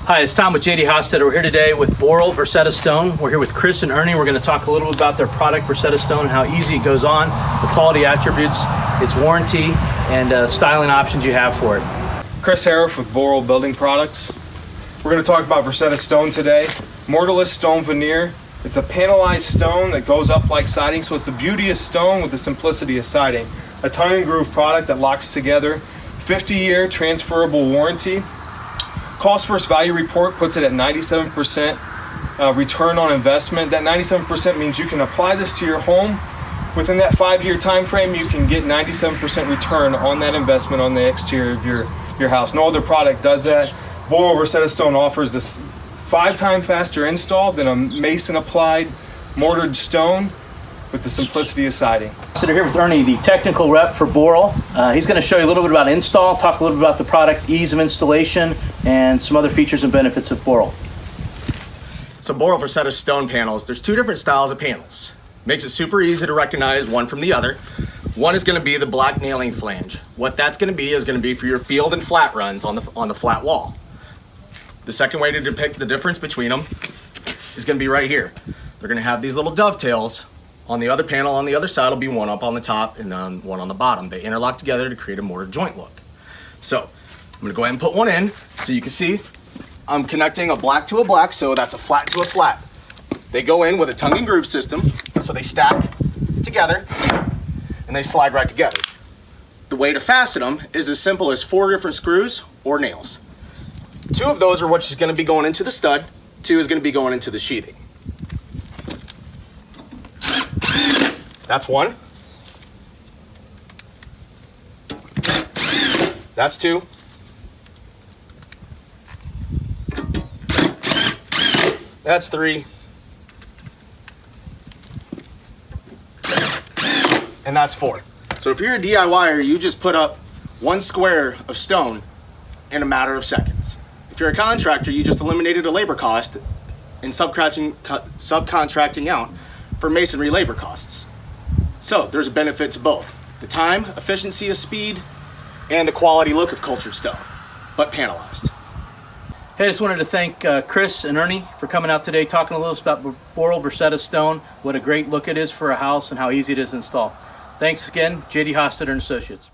Hi, it's Tom with JD Hostetter. We're here today with Boral Versetta Stone. We're here with Chris and Ernie. We're going to talk a little bit about their product, Versetta Stone, how easy it goes on, the quality attributes, its warranty, and styling options you have for it. Chris Harriff with Boral Building Products. We're going to talk about Versetta Stone today. Mortarless stone veneer. It's a panelized stone that goes up like siding, so it's the beauty of stone with the simplicity of siding. A tongue and groove product that locks together. 50-year transferable warranty. Cost versus value report puts it at 97% return on investment. That 97% means you can apply this to your home. Within that 5-year time frame, you can get 97% return on that investment on the exterior of your house. No other product does that. Boral Versetta Stone offers this 5 times faster install than a mason applied mortared stone with the simplicity of siding. So here with Ernie, the technical rep for Boral. He's going to show you a little bit about install, talk a little bit about the product, ease of installation, and some other features and benefits of Boral. So Boral Versetta Stone panels, there's 2 different styles of panels. Makes it super easy to recognize one from the other. One is going to be the black nailing flange. What that's going to be is going to be for your field and flat runs on the flat wall. The second way to depict the difference between them is going to be right here. They're going to have these little dovetails. On the other panel on the other side will be one up on the top and then one on the bottom. They interlock together to create a mortar joint look. So I'm going to go ahead and put one in so you can see I'm connecting a black to a black, so that's a flat to a flat. They go in with a tongue and groove system, so they stack together and they slide right together. The way to fasten them is as simple as 4 different screws or nails. 2 of those are what's going to be going into the stud, 2 is going to be going into the sheathing. That's 1. That's 2. That's 3. And that's 4. So if you're a DIYer, you just put up 1 square of stone in a matter of seconds. If you're a contractor, you just eliminated a labor cost and subcontracting out for masonry labor costs. So there's a benefit to both. The time, efficiency of speed, and the quality look of cultured stone, but panelized. Hey, I just wanted to thank Chris and Ernie for coming out today, talking a little bit about Boral Versetta Stone, what a great look it is for a house and how easy it is to install. Thanks again, JD Hostetter and Associates.